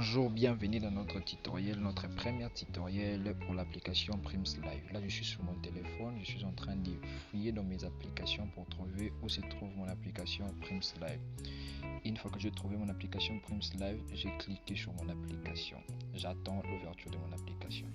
Bonjour, bienvenue dans notre tutoriel, notre premier tutoriel pour l'application PrimsLive. Là, je suis sur mon téléphone, je suis en train de fouiller dans mes applications pour trouver où se trouve mon application PrimsLive. Une fois que j'ai trouvé mon application PrimsLive, j'ai cliqué sur mon application. J'attends l'ouverture de mon application.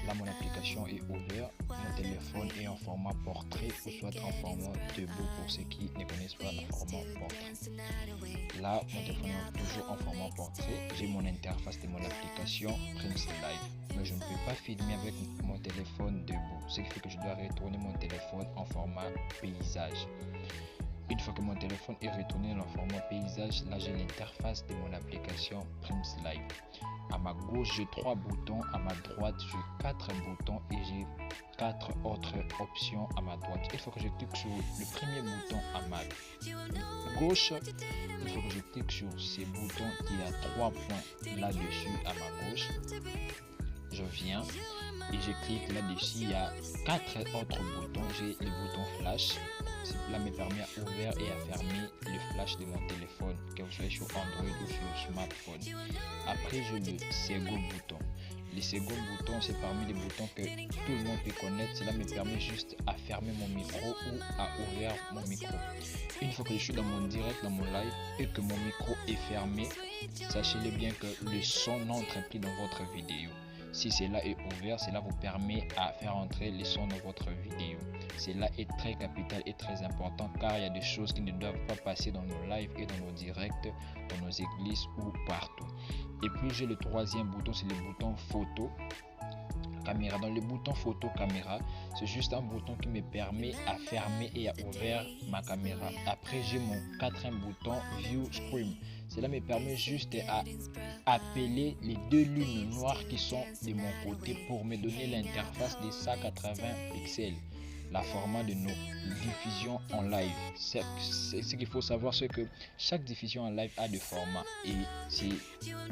Là, mon application est ouverte. Mon téléphone est en format portrait ou soit en format debout pour ceux qui ne connaissent pas le format portrait. Là, mon téléphone est toujours en format portrait. J'ai mon interface de mon application PrimsLive. Mais je ne peux pas filmer avec mon téléphone debout. Ce qui fait que je dois retourner mon téléphone en format paysage. Une fois que mon téléphone est retourné dans le format paysage, là j'ai l'interface de mon application PrimsLive. À ma gauche, j'ai 3 boutons, à ma droite, j'ai 4 boutons et j'ai 4 autres options à ma droite. Il faut que je clique sur le premier bouton à ma gauche. Il faut que je clique sur ces boutons qui a 3 points là-dessus à ma gauche. Je viens et je clique là-dessus. Il y a 4 autres boutons. J'ai le bouton flash. Cela me permet à ouvrir et à fermer le flash de mon téléphone, que vous soyez sur Android ou sur smartphone. Après, j'ai le second bouton. Le second bouton, c'est parmi les boutons que tout le monde peut connaître. Cela me permet juste à fermer mon micro ou à ouvrir mon micro. Une fois que je suis dans mon direct, dans mon live et que mon micro est fermé, sachez-le bien que le son n'entre plus dans votre vidéo. Si cela est ouvert, cela vous permet à faire entrer les sons dans votre vidéo. Cela est très capital et très important car il y a des choses qui ne doivent pas passer dans nos lives et dans nos directs, dans nos églises ou partout. Et puis j'ai le troisième bouton, c'est le bouton photo caméra. Dans le bouton photo caméra, c'est juste un bouton qui me permet à fermer et à ouvrir ma caméra. Après j'ai mon quatrième bouton view screen. Cela me permet juste à appeler les 2 lignes noires qui sont de mon côté pour me donner l'interface des 180 pixels, la format de nos diffusions en live. Ce qu'il faut savoir, c'est que chaque diffusion en live a des formats et c'est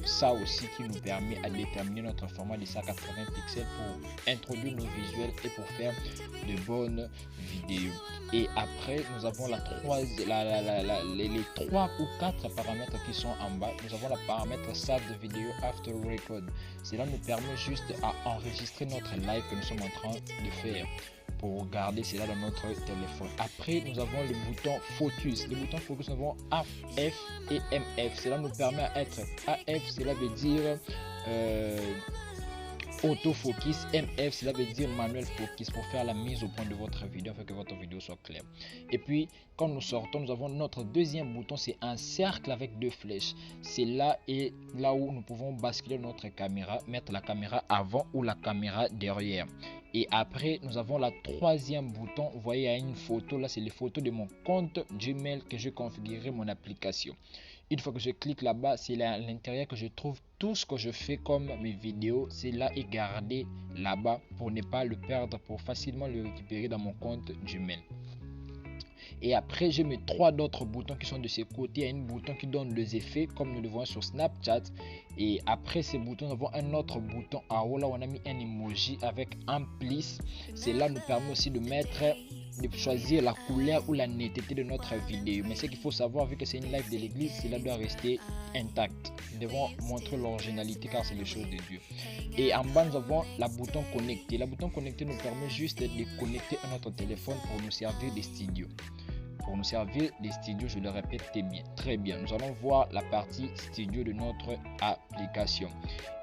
ça aussi qui nous permet à déterminer notre format de 180 pixels pour introduire nos visuels et pour faire de bonnes vidéos. Et après, nous avons les 3 ou 4 paramètres qui sont en bas. Nous avons le paramètre Save Video After Record. Cela nous permet juste à enregistrer notre live que nous sommes en train de faire, pour garder cela dans notre téléphone. Après, nous avons le bouton Focus. Le bouton Focus, nous avons AF et MF. Cela nous permet à être AF, cela veut dire autofocus. MF, cela veut dire manuel focus, pour faire la mise au point de votre vidéo afin que votre vidéo soit claire. Et puis quand nous sortons, nous avons notre deuxième bouton, c'est un cercle avec 2 flèches. C'est là et là où nous pouvons basculer notre caméra, mettre la caméra avant ou la caméra derrière. Et après, nous avons la troisième bouton. Vous voyez, il y a une photo là, c'est les photos de mon compte Gmail que j'ai configuré mon application. Une fois que je clique là-bas, c'est à l'intérieur que je trouve tout ce que je fais comme mes vidéos. C'est là et gardé là-bas pour ne pas le perdre, pour facilement le récupérer dans mon compte Gmail. Et après, j'ai mes 3 autres boutons qui sont de ces côtés. Il y a un bouton qui donne les effets comme nous le voyons sur Snapchat. Et après ces boutons, nous avons un autre bouton en haut là où on a mis un emoji avec un plus. Cela nous permet aussi de choisir la couleur ou la netteté de notre vidéo. Mais ce qu'il faut savoir, vu que c'est une live de l'église, cela doit rester intact. Nous devons montrer l'originalité car c'est les choses de Dieu. Et en bas, nous avons la bouton connecter. La bouton connecter nous permet juste de connecter à notre téléphone pour nous servir des studios. Pour nous servir des studios, je le répète très bien. Nous allons voir la partie studio de notre application.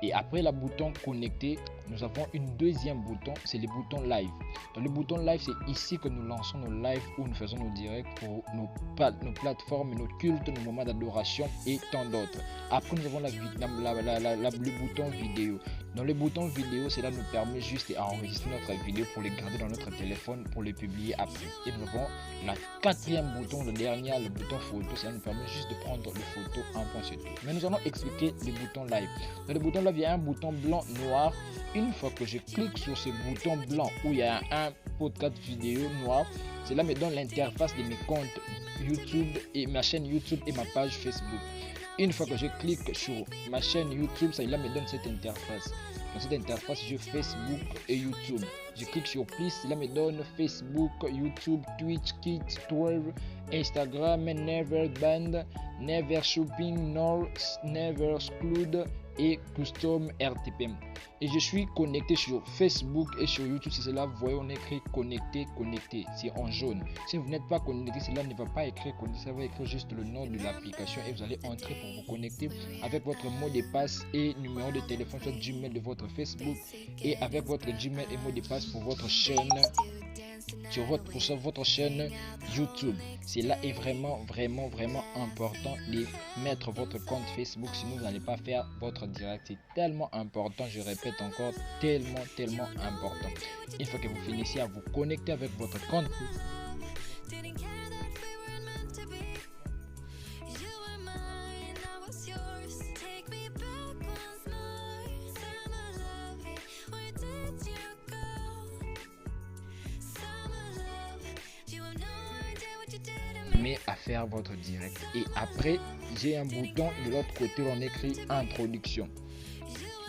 Et après la bouton connecter, nous avons une deuxième bouton, c'est le bouton live. Dans le bouton live, c'est ici que nous lançons nos lives où nous faisons nos directs pour nos plateformes, nos cultes, nos moments d'adoration et tant d'autres. Après, nous avons le bouton vidéo. Dans le bouton vidéo, cela nous permet juste d'enregistrer notre vidéo pour les garder dans notre téléphone pour les publier après. Et nous avons la quatrième bouton, le dernier, le bouton photo. Cela nous permet juste de prendre les photos en point c'est tout. Mais nous allons expliquer le bouton live. Dans le bouton live, il y a un bouton blanc noir. Une fois que je clique sur ce bouton blanc où il y a un podcast vidéo noir, cela me donne l'interface de mes comptes YouTube et ma chaîne YouTube et ma page Facebook. Une fois que je clique sur ma chaîne YouTube, ça me donne cette interface. Dans cette interface, j'ai Facebook et YouTube. Je clique sur plus, cela me donne Facebook, YouTube, Twitch, Kids, Twitter, Instagram, Neverband, Never Shopping, Never Exclude et Custom RTP. Et je suis connecté sur Facebook et sur YouTube. C'est cela, vous voyez, on écrit connecté, c'est en jaune. Si vous n'êtes pas connecté, cela ne va pas écrire connecté, ça va écrire juste le nom de l'application et vous allez entrer pour vous connecter avec votre mot de passe et numéro de téléphone, soit Gmail de votre Facebook et avec votre Gmail et mot de passe pour votre chaîne. Sur votre chaîne YouTube. Cela est vraiment important de mettre votre compte Facebook, sinon vous n'allez pas faire votre direct. C'est tellement important, je répète encore, tellement important. Il faut que vous finissiez à vous connecter avec votre compte. À faire votre direct et après j'ai un bouton de l'autre côté où on écrit introduction.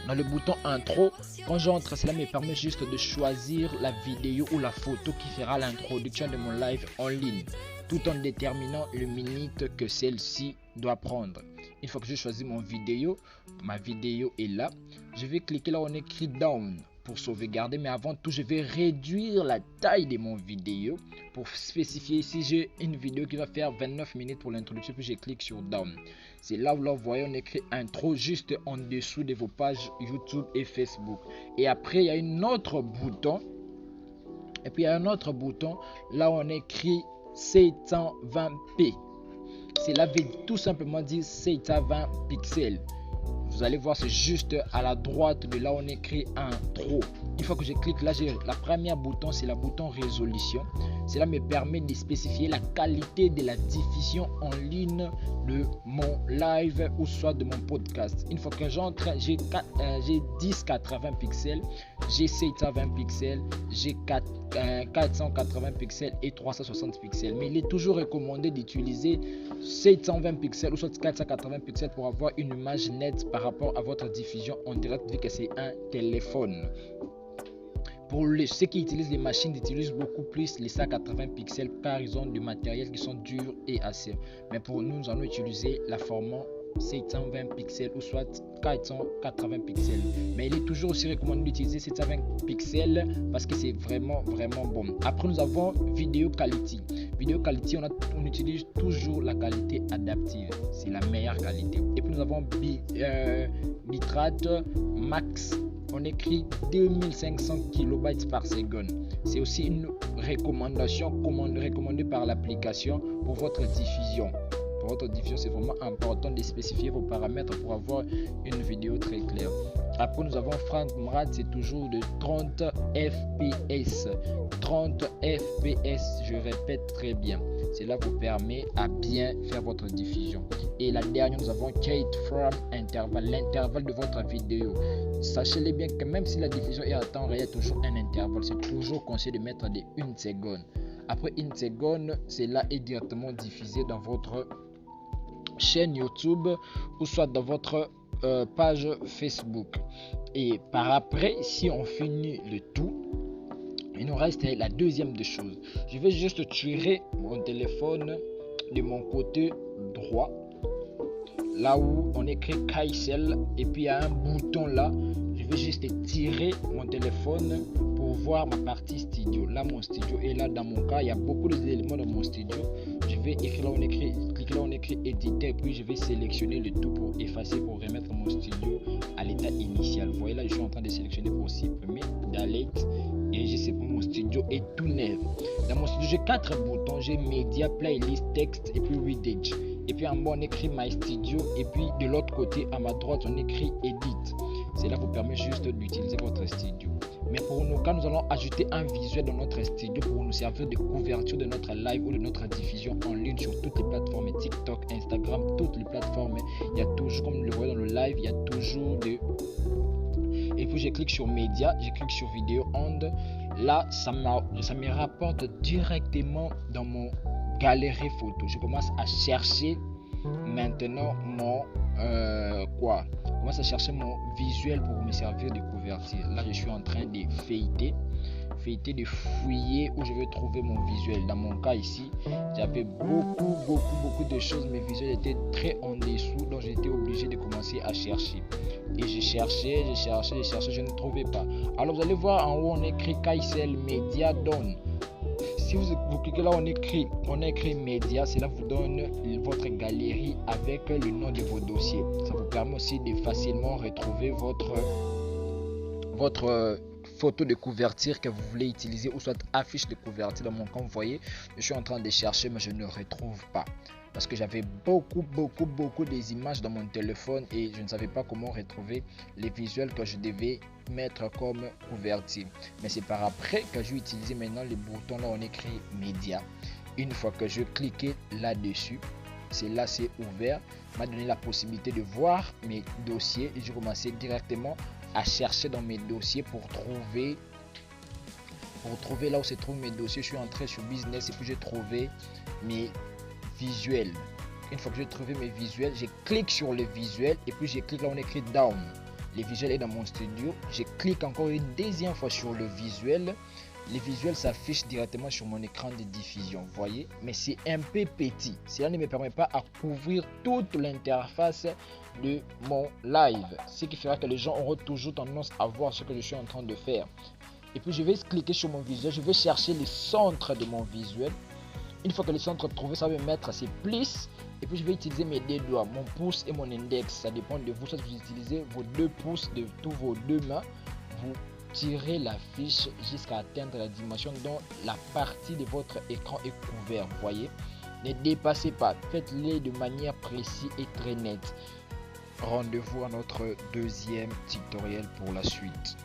Dans le bouton intro, quand j'entre, cela me permet juste de choisir la vidéo ou la photo qui fera l'introduction de mon live en ligne, tout en déterminant le minute que celle-ci doit prendre. Une fois que je choisis ma vidéo est là. Je vais cliquer là où on écrit down pour sauvegarder, mais avant tout je vais réduire la taille de mon vidéo pour spécifier. Ici j'ai une vidéo qui va faire 29 minutes pour l'introduction, puis je clique sur down. C'est là où vous voyez on écrit intro juste en dessous de vos pages YouTube et Facebook. Et après il y a un autre bouton là où on écrit 720p. Cela veut tout simplement dire 720 pixels. Vous allez voir, c'est juste à la droite de là où on écrit intro. Une fois que je clique là, j'ai la première bouton, c'est le bouton résolution. Cela me permet de spécifier la qualité de la diffusion en ligne de mon live ou soit de mon podcast. Une fois que j'entre, j'ai 1080 pixels, j'ai 720 pixels, j'ai 480 pixels et 360 pixels. Mais il est toujours recommandé d'utiliser 720 pixels ou soit 480 pixels pour avoir une image nette par rapport à votre diffusion en direct, vu que c'est un téléphone. Pour ceux qui utilisent les machines, ils utilisent beaucoup plus les 180 pixels car ils ont du matériel qui sont durs et aciers. Mais pour nous, nous allons utiliser la format 720 pixels ou soit 480 pixels. Mais il est toujours aussi recommandé d'utiliser 720 pixels parce que c'est vraiment bon. Après, nous avons vidéo quality. Vidéo quality, on utilise toujours la qualité adaptive. C'est la meilleure qualité. Et puis nous avons bitrate max. On écrit 2500 kilobytes par seconde. C'est aussi une recommandation recommandée par l'application pour votre diffusion. Pour votre diffusion, c'est vraiment important de spécifier vos paramètres pour avoir une vidéo très claire. Après, nous avons frame rate, c'est toujours de 30 fps. 30 fps, je répète très bien. Cela vous permet à bien faire votre diffusion. Et la dernière, nous avons Kate Frame Interval, l'intervalle de votre vidéo. Sachez-le bien que même si la diffusion est à temps réel, il y a toujours un intervalle. C'est toujours conseillé de mettre des 1 seconde. Après 1 seconde, cela est directement diffusé dans votre chaîne YouTube ou soit dans votre page Facebook. Et par après, si on finit le tout, il nous reste la deuxième des choses. Je vais juste tirer mon téléphone de mon côté droit, là où on écrit Kaisel, et puis il y a un bouton là. Je vais juste tirer mon téléphone pour voir ma partie studio. Là, mon studio est là. Dans mon cas, il y a beaucoup d'éléments dans mon studio. Je vais écrire là, cliquer là, on écrit éditer, et puis je vais sélectionner le tout pour effacer, pour remettre mon studio à l'état initial. Vous voyez là, je suis en train de sélectionner pour supprimer, delete, et je sais pas, mon studio est tout neuf. Dans mon studio, j'ai 4 boutons. J'ai média, playlist, texte et puis readage. Et puis en bas, on écrit My Studio. Et puis de l'autre côté, à ma droite, on écrit Edit. Cela vous permet juste d'utiliser votre studio. Mais pour nous, quand nous allons ajouter un visuel dans notre studio pour nous servir de couverture de notre live ou de notre diffusion en ligne sur toutes les plateformes, TikTok, Instagram, toutes les plateformes, il y a toujours, comme vous le voyez dans le live, il y a toujours des... Et puis je clique sur média, je clique sur vidéo on. Là, ça me rapporte directement dans mon galerie photo. Je commence à chercher maintenant mon je commence à chercher mon visuel pour me servir de couverture. Là, je suis en train de feuilleter. feuilleter, de fouiller où je vais trouver mon visuel. Dans mon cas ici, j'avais beaucoup de choses. Mes visuels étaient très en dessous, donc j'étais obligé de commencer à chercher. Et je cherchais, je ne trouvais pas. Alors vous allez voir en haut, on écrit KCL Media Done. Si vous cliquez là, on écrit média, cela vous donne votre galerie avec le nom de vos dossiers. Ça vous permet aussi de facilement retrouver votre photo de couverture que vous voulez utiliser, ou soit affiche de couverture. Dans mon cas, vous voyez, je suis en train de chercher, mais je ne retrouve pas. Parce que j'avais beaucoup des images dans mon téléphone et je ne savais pas comment retrouver les visuels que je devais mettre comme couverture. Mais c'est par après que j'ai utilisé maintenant le bouton là, on écrit média. Une fois que je cliquais là-dessus, c'est ouvert, m'a donné la possibilité de voir mes dossiers et j'ai commencé directement à chercher dans mes dossiers pour trouver là où se trouvent mes dossiers. Je suis entré sur business et puis j'ai trouvé mes visuels. Une fois que j'ai trouvé mes visuels, je clique sur le visuel et puis je clique là on écrit down. Le visuel est dans mon studio. Je clique encore une deuxième fois sur le visuel. Les visuels s'affichent directement sur mon écran de diffusion, vous voyez, mais c'est un peu petit. Cela ne me permet pas à couvrir toute l'interface de mon live, ce qui fera que les gens auront toujours tendance à voir ce que je suis en train de faire. Et puis je vais cliquer sur mon visuel, je vais chercher le centre de mon visuel. Une fois que le centre est trouvé, ça va me mettre ces plis. Et puis je vais utiliser mes deux doigts, mon pouce et mon index. Ça dépend de vous. Soit vous utilisez vos deux pouces de tous vos deux mains, vous tirez la fiche jusqu'à atteindre la dimension dont la partie de votre écran est couverte. Vous voyez, ne dépassez pas, faites-les de manière précise et très nette. Rendez-vous à notre deuxième tutoriel pour la suite.